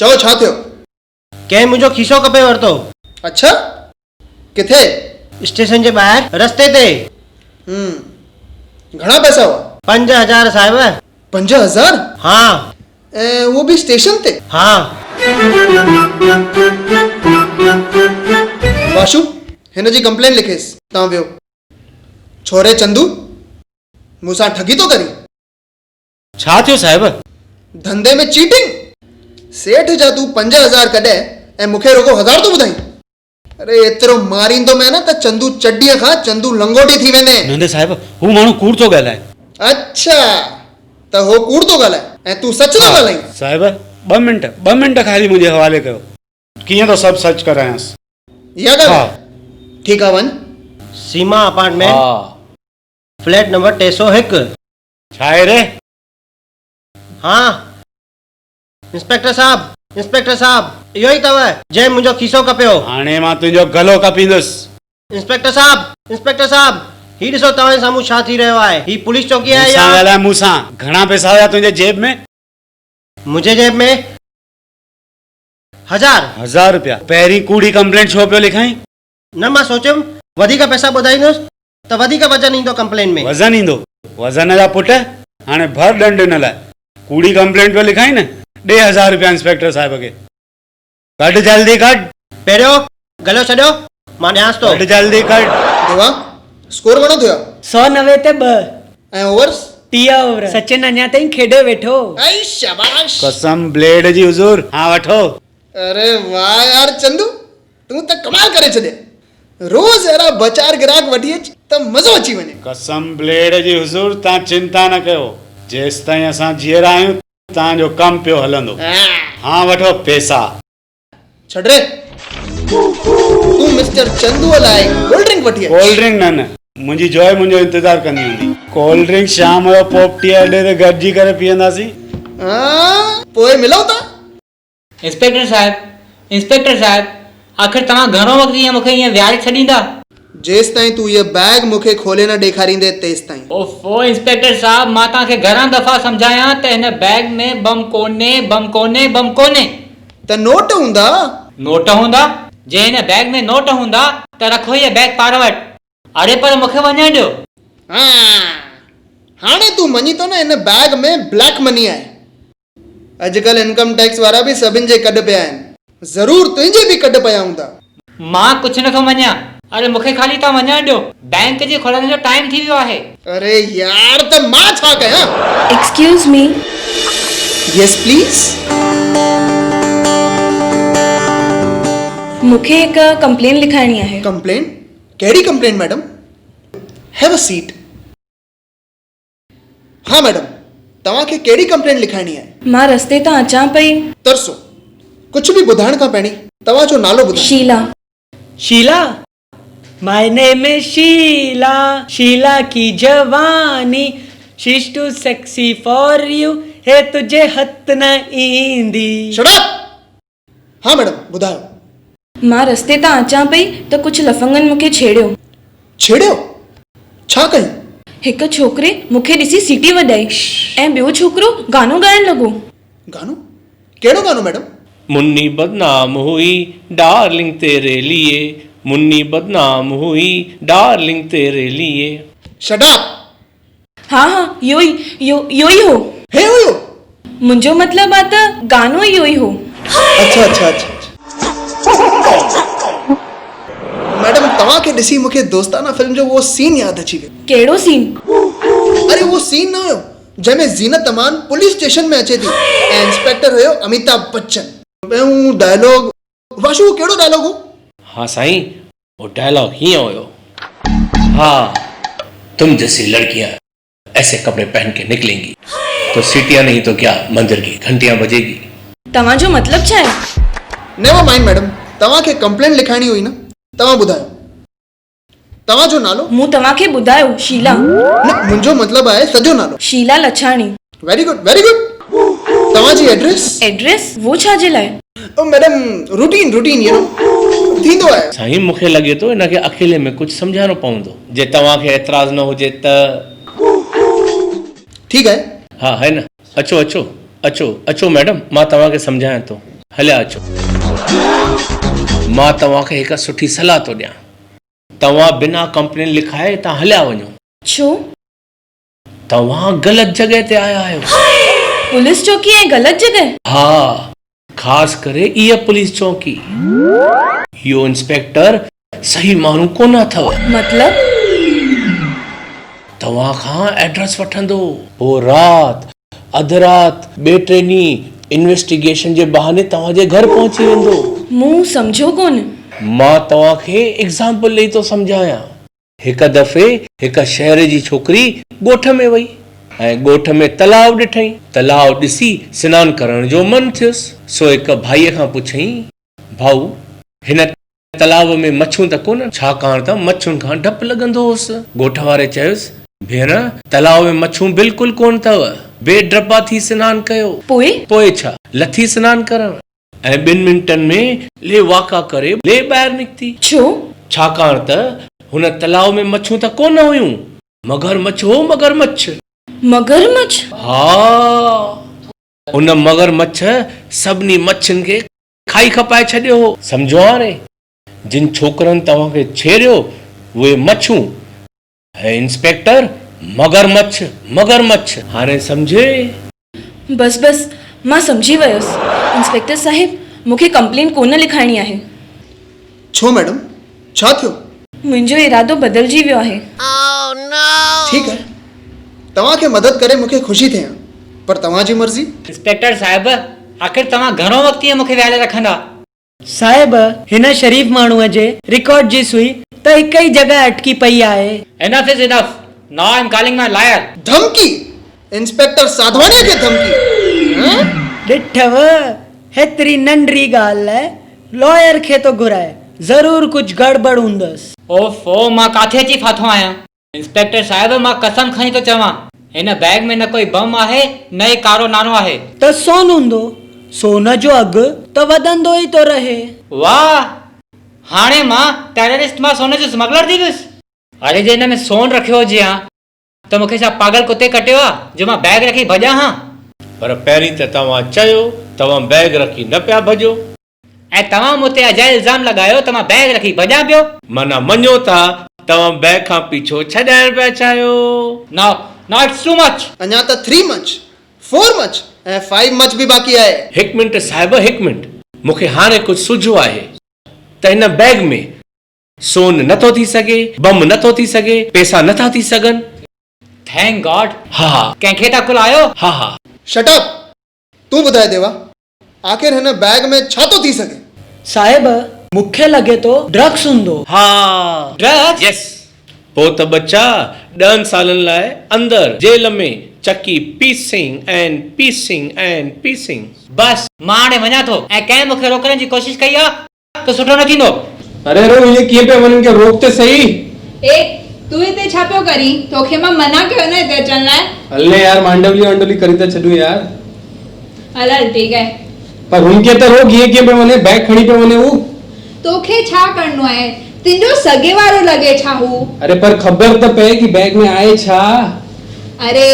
चओ छा थियो? कंहिं मुंहिंजो खीसो खपे वरितो। अच्छा किथे? स्टेशन जे ॿाहिरि रस्ते ते। घणा पैसा हुआ? 5000 साहिब। 5000? हाँ। ऐं वो भी स्टेशन ते? हाँ। वाशु हिन जी कंप्लेन लिखेसि। तव्हां वियो। छोरे चंदू मूंसां ठगी तो करी? छा थियो साहिब? धंधे में चीटिंग? सेठ जा तू 5000 कढे ऐं मूंखे रुगो 1000 तो ॿुधाई? अरे एतिरो मारींदो मैं न त चंदू चड्डीअ खां चंदू लंगोटी थी वेंदे। नंदे साहिब हू माण्हू कूड़ थो ॻाल्हाए। अच्छा त हो कूड़ तो ॻाल्हाए ऐं तू सच तो ॻाल्हाई? साहिब 2 मिंट खाली मुंहिंजे हवाले कयो। कीअं तो सभु सच करायांसि। इहा ॻाल्हि ठीकु आहे वञ। सीमा अपार्टमेंट फ्लैट नंबर 301। छा आहे रे? हाँ इंस्पेक्टर साहब इहो ई अथव जंहिं मुंहिंजो खीसो खपियो। हाणे मां तुंहिंजो गलो कपींदुसि। इंस्पेक्टर साहब ही ॾिसो तव्हां जे साम्हूं छा थी रहियो आहे। ही पुलिस चौकी आहे या? ॻाल्हाए मूंसां। घणा पैसा हुया तुंहिंजे जेब में? मुंहिंजे जेब में 1000 रुपया। पहिरीं कूड़ी कंप्लेंट छो पियो लिखाई? न मां सोचियुमि वधीक पैसा ॿुधाईंदुसि त वधीक वज़न ईंदो कंप्लेन में। वज़न ईंदो? वज़न जा पुट हाणे भर दंड न लाइ कूड़ी कंप्लेंट पियो लिखाई न। 1000 रुपया इंस्पेक्टर साहिब खे। कढ जल्दी कढ। पहिरियों गलो छॾियो मां ॾियांसि थो। कढ जल्दी कढ। देवा स्कोर घणो थियो? 190 ते 2 ऐं ओवर्स? 30 ओवर। सचिन अञा ताईं खेॾे वेठो। आई शाबाश। कसम ब्लेड जी हुजूर। हाँ वठो। अरे वाह यार चंदू तू त कमाल करे छॾे। रोज अहिड़ा बचार ग्राहक वठी अच त मज़ो अची वञे। कसम ब्लेड जी हुजूर तव्हां चिंता न कयो। जेसि ताईं असां जीअरा आहियूं तव्हांजो कमु पियो हलंदो। हाँ वठो पैसा। छॾ रे तू मिस्टर चंदू लाइ कोल्ड ड्रिंक वठी अच। कोल्ड ड्रिंक न मुंहिंजी जोइ मुंहिंजो इंतजार कंदी हूंदी। कोल्ड ड्रिंक शाम जो पोपटी अड्डे ते गॾिजी करे पीअंदासीं। पोइ मिलूं था। इंस्पेक्टर साहब आखिर तव्हां घणो वक़्तु ईअं मूंखे ईअं विहारे छॾींदा? जेसि ताईं तू इहा बैग मूंखे खोले न ॾेखारींदे तेसि ताईं। ओफो इंस्पेक्टर साहब मां तव्हांखे घणा दफ़ा सम्झायां त हिन बैग में बम कोन्हे। त नोट हूंदा? नोट हूंदा? जे हिन बैग में नोट हूंदा त रखो इहा बैग पाण वटि। अरे पर मूंखे वञण ॾियो। हाणे तू मञी थो न हिन बैग में ब्लैक मनी आहे। अॼुकल्ह इनकम टैक्स वारा बि सभिनि जे कढ पिया आहिनि। ज़रूर तुंहिंजे बि कढ पिया हूंदा। मां कुझु नथो मञा। अरे मूंखे खाली तव्हां वञण ॾियो। बैंक जे खुलण जो टाइम थी वियो आहे। अरे यार त मां छा कयां? Excuse me. Yes please. मूंखे हिकु कंप्लेन लिखाइणी आहे। कंप्लेन? कहिड़ी complain madam? Have a seat. हाँ मैडम तव्हांखे कहिड़ी कंप्लेन लिखाइणी आहे? मां रस्ते तां अचां पई। तरसो कुझु बि ॿुधाइण खां पहिरीं तव्हांजो नालो ॿुधायो। Sheela my name is Sheela की जवानी she's too sexy for you हे तुझे हथ न ईंदी। Shirt up. हाँ मैडम ॿुधायो। मां रस्ते तां अचां पई त कुझु लफंगनि मूंखे छेड़ियो। छा कई? हिकु छोकिरे मूंखे ॾिसी सीटी वॼाई ऐं ॿियो छोकिरो गानो ॻाइण लॻो। गानो? कहिड़ो गानो मैडम? मुन्नी बदनाम हुई डार्लिंग तेरे लिए, मुन्नी बदनाम हुई डार्लिंग तेरे लिए। Shirt up. हाँ इहो ई हो। हे हुयो? मुंहिंजो मतिलबु आहे त गानो इहो ई हो। अच्छा मैडम तव्हांखे ॾिसी मूंखे दोस्ताना फिल्म जो वो सीन यादि अची वियो। कहिड़ो सीन? अरे वो सीन न हुयो जंहिंमें ज़ीनत अमान पुलिस स्टेशन में अचे थी ऐं इंस्पेक्टर हुयो अमिताभ बच्चन। ऐं डायलॉग वाशु वो कहिड़ो डायलॉग हो? हाँ साईं वो डायलॉग ही हुयो। हाँ तुम जैसी लड़कियां ऐसे कपड़े पहन के निकलेंगी तो सीटियां नहीं तो क्या मंदिर की घंटियां बजेगी। तव्हांजो मतिलबु छा आहे? नेवर माइंड मैडम तव्हांखे कंप्लेन लिखाइणी हुई न। तव्हां ॿुधायो तव्हांजो नालो? मूं तव्हांखे ॿुधायो शीला। न मुंहिंजो मतिलबु आहे सॼो नालो। शीला लछाणी। वेरी गुड तव्हांजी एड्रेस वो छा जे लाइ? मैडम रूटीन यू नो थींदो आहे। साईं मूंखे लॻे थो हिनखे अकेले में कुझु सम्झाइणो पवंदो। जे तव्हांखे एतिराज़ न हुजे त ठीकु आहे। हा है न। अचो मैडम मां तव्हांखे सम्झायां थो। हलिया अचो मां तव्हांखे हिकु सुठी सलाह थो ॾियां तव्हां बिना कंप्लेन लिखाए तव्हां हलिया वञो छो? तव्हां ग़लति जॻह ते आया आहियो पुलिस चौकी ऐं ग़लति जॻह? हा ख़ासि करे इहा पुलिस चौकी इहो इंस्पेक्टर सही माण्हू कोन अथव मतलब? तव्हां खां एड्रेस वठंदो पोइ राति अधु राति ॿिए टे ॾींहं इन्वेस्टिगेशन जे बहाने तव्हांजे घर पहुची वेंदो मूं सम्झो कोन। मां तव्हांखे एग्ज़ाम्पल ॾेई थो सम्झायां हिकु दफ़े हिकु शहर जी छोकिरी ॻोठ में वई ऐं ॻोठ में तलाउ ॾिठई तलाउ ॾिसी सनानु करण जो मन थियुसि सो हिकु भाईअ खां पुछई भाऊ हिन तलाउ में मच्छूं त कोन छाकाणि त मच्छुनि खां डपु लॻंदो हुअसि ॻोठ वारे चयुसि भेण तलाउ में मच्छूं बिल्कुलु कोन अथव बेडपा थी सनानु कयो पोइ छा लथी सनानु करण ऐं 2 मिंटनि में ले वाका करे ले ॿाहिरि निकिती छो? छाकाणि त हुन तलाउ में मच्छूं त कोन हुयूं मगरमच्छ हो मगरमच्छ मगरमच्छ? हा उन मगरमच्छ सभिनी मच्छियुनि खे खाई खपाए छॾियो हो सम्झो हाणे जिन छोकरनि तव्हांखे छेड़ियो उहे मच्छूं ऐं इंस्पेक्टर मगरमच्छ मगरमच्छ हाणे सम्झे? बस बस मां सम्झी वियसि। इंस्पेक्टर साहिब मूंखे कंप्लेन कोन लिखाइणी आहे। छो मैडम छा थियो? मुंहिंजो इरादो बदिलजी वियो आहे। ठीकु आहे तव्हांखे मदद करे मूंखे ख़ुशी थिए पर तव्हांजी मर्ज़ी। इंस्पेक्टर साहिब आख़िर तव्हां घणो वक़्तु ईअं मूंखे विहारे रखंदा? साहिब हिन शरीफ़ माण्हूअ जे रिकॉर्ड जी सुई त हिक ई जॻह अटकी पई आहे। Enough is enough. Now I am calling my lawyer. धमकी? इंस्पेक्टर साधवानी खे धमकी? ॾिठव हेतिरी नंढड़ी ॻाल्हि लाइ लॉयर खे थो घुराए ज़रूर कुझु गड़बड़ हूंदसि। ओफो मां काथे अची फाथो आहियां? इंस्पेक्टर साहिब मां कसम खणी थो चवां हिन बैग में न कोई बम आहे न ई कारो नानो आहे। त सोन हूंदो सोन जो अघु त वधंदो ई थो रहे। वाह हाणे मां टेररिस्ट मां सोने जो स्मगलर थी वियुसि। अरे जे हिन में सोन रखियो हुजे हा त मूंखे छा पागल कुते कटियो आहे जो मां बैग रखी भॼां हा? पर पहिरीं त तव्हां चयो तव्हां बैग रखी न पिया भॼो ऐं तव्हां मूं ते अजायो इल्ज़ाम लॻायो त मां बैग रखी भॼां पियो। माना मञो था तव्हां बैग खां पीछो छॾाइण पिया चाहियो। Now it's too much. अञा त 3 मच 4 मच ऐं 5 मच बि बाक़ी आहे। हिकु मिंट साहिब हिकु मिंट मूंखे हाणे कुझु सुझो आहे त हिन बैग में सोन नथो थी सघे बम नथो थी सघे पैसा नथा थी सघनि। Thank God. हा कंहिंखे त कुल आयो। हा हा शट अप तूं ॿुधाए देवा आख़िर हिन बैग में छा थो थी सघे? साहिब मूंखे लॻे थो ड्रग्स हूंदो। हा ड्रग्स? यस पोइ त बच्चा 10 सालनि लाइ अंदरि जेल में चकी पीसिंग एंड पीसिंग एंड पीसिंग। बस मां हाणे वञा थो ऐं कंहिं मूंखे रोकण जी कोशिशि कई आहे त सुठो न थींदो। अरे रो ये कीअं पिया वञनि के रोक ते सही। ए तू हिते छा पियो करी? तोखे मां मना कयो न हिते अचण लाइ। हले यार मांडवली करी त छॾूं यार। हल ठीक है पर हुनखे त रोक हीअं कीअं पियो वञे बैग खणी पियो वञे हू। तोखे छा करणो आहे? तुंहिंजो सगे वारो लॻे छा हू? अरे पर ख़बर त पए कि बैग में आहे छा। अरे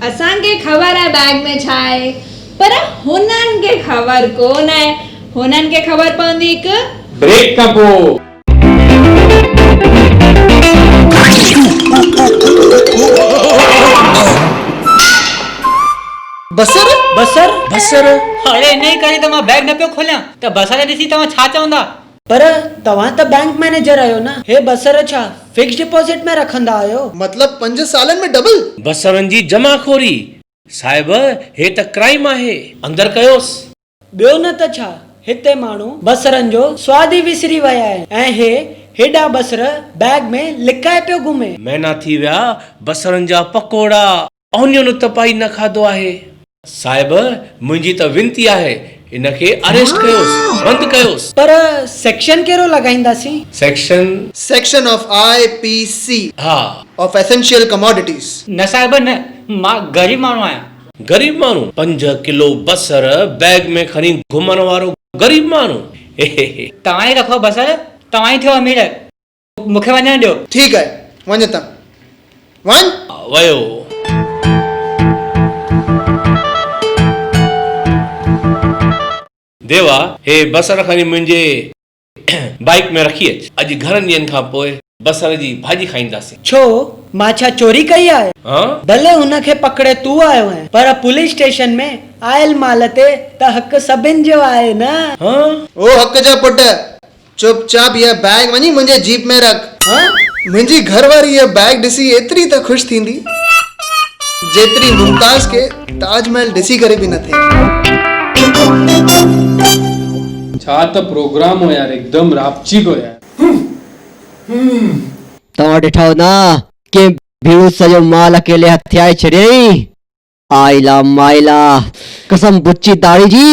असांखे ख़बर आहे बैग में छा आहे पर हुननि खे ख़बर कोन आहे। हुननि खे ख़बर पवंदी हिकु ब्रेक खां पोइ। बसर बसर बसर अरे इन ई करे त मां बैग न पियो खोलियां त बसर ॾिसी तव्हां छा चवंदा? पर तव्हां त बैंक मैनेजर आहियो न हे बसर छा फिक्स डिपॉजिट में रखंदा आहियो? मतलब 5 सालनि में डबल? बसरनि जी जमाखोरी साहिब हे त क्राइम आहे अंदर कयोसि। ॿियो न त छा हिते माण्हू बसरनि जो स्वाद ई विसरी विया आहिनि ऐं हे हेॾा बसर बैग में लिकाए पियो घुमे। महीना थी विया बसरनि जा पकोड़ा ऑनियन उत्तपाई न खाधो आहे। साहिब मुंहिंजी त विनती आहे इनखे अरेस्ट कयोसि बंदि कयोसि। पर सेक्शन कहिड़ो लॻाईंदासीं? सेक्शन ऑफ IPC हा ऑफ एसेंशियल कमोडिटीज। न साहिब न मां ग़रीब माण्हू आहियां। गरीब माण्हू 5 किलो बसर बैग में खणी घुमण वारो गरीब माण्हू। तव्हां ई रखो बसर तव्हां ई थियो अमीर मूंखे वञण ॾियो। ठीकु आहे वञ त वञ। वयो देवा हे बसर खणी मुंहिंजे बाइक में रखी अच, अॼु घणनि ॾींहंनि खां पोइ बसर जी भाॼी खाईंदासीं। छो मां छा चोरी कई आहे? हाँ भले हुनखे पकड़े तूं आयो आहे, पर पुलिस स्टेशन में आयल माल ते त हक़ सभिनि जो आहे न। हाँ ओ हक़ जा पुट, चुपचाप ये बैग वञी मुंहिंजे जीप में रख। मुंहिंजी घरवारी ये बैग ॾिसी एतिरी त ख़ुशि थींदी जेतिरी मुमताज़ के ताजमहल ॾिसी करे बि न थिए। छा त प्रोग्राम हो यार, एकदम रापची को यार। तव्हां ॾिठो न के भीड़ सॼो माल अकेले हथियाए छॾियईं। आइला माइला कसम बुच्ची दाड़ी जी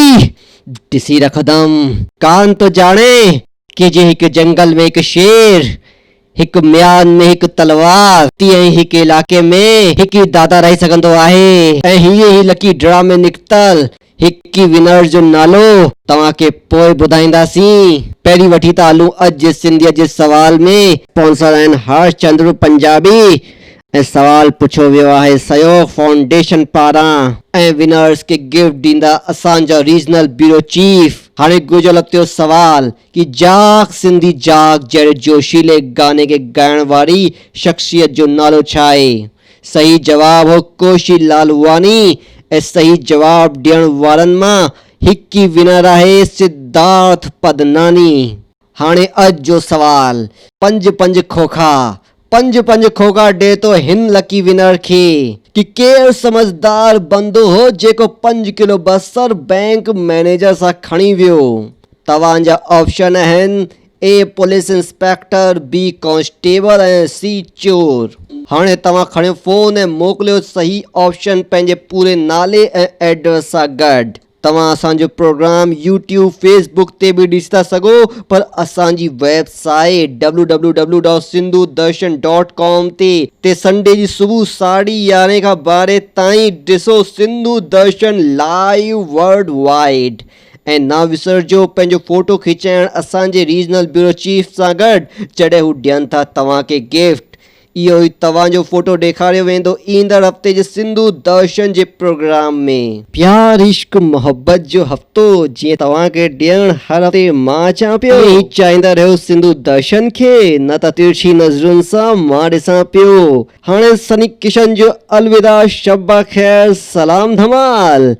ॾिसी रखंदमि। कान तो ॼाणे कि जे हिकु जंगल में हिकु शेर, हिकु म्यान में हिकु तलवार, तीअं ई हिकु इलाके में हिकु ई दादा रही सघंदो आहे। ऐं हीअ ई लकी ड्रा में निकितल हिकु विनर जो नालो तव्हांखे पोइ ॿुधाईंदासीं। पहिरीं वठी था हलूं अॼु सिंधीअ जे सवाल में। स्पॉन्सर आहिनि हर्ष चंद्र पंजाबी ऐं सवाल पुछियो वियो आहे सहयोग फाउंडेशन पारां ऐं विनर्स खे गिफ्ट ॾींदा असांजा रीजनल ब्यूरो चीफ। हाणे गुजल थियो सवाल कि जाग सिंधी जाग जहिड़े जोशीले गाने खे ॻाइण वारी शख्सियत जो नालो छा आहे? सही जवाब हो कोशी लालवानी ऐं सही जवाब ॾियण वारनि मां हिकु विनर आहे सिद्धार्थ पदनानी। हाणे अॼु जो सवाल, पंज खोखा ॾे तो हिन लकी विनर खे कि केरु समझदार बंदो हो जेको 5 किलो बसर बैंक मैनेजर सां खणी वियो। तव्हांजा ऑप्शन आहिनि ए पुलिस इंस्पेक्टर, बी कांस्टेबल ऐं सी चोर। हाणे तव्हां खणियो फोन ऐं मोकिलियो सही ऑप्शन पंहिंजे पूरे नाले ऐं एड्रेस सां गॾु। तव्हां असांजो प्रोग्राम यूट्यूब फेसबुक ते बि ॾिसी था सघो, पर असांजी वेबसाइट www.sindhudarshan.com ते संडे जी सुबुह 11:30 खां 12 ताईं ॾिसो सिंधु दर्शन लाइव वर्ल्ड वाइड। ऐं न विसरजो पंहिंजो फोटो खिचाइण असांजे रीजनल ब्यूरो चीफ सां गॾु जॾहिं हू ॾियनि था तव्हांखे गिफ्ट। इहो ई तव्हांजो फोटो ॾेखारियो वेंदो ईंदड़ हफ़्ते जे सिंधु दर्शन जे प्रोग्राम में। प्यार इश्क मोहब्बत जो हफ़्तो जीअं तव्हांखे ॾियण हर हफ़्ते मां चवां पियो चाहींदा रहियो सिंधु दर्शन खे, न त तिरछी नज़रुनि सां मां ॾिसां पियो। हाणे सनी किशन जो अलविदा, शब्बा ख़ैर, सलाम धमाल।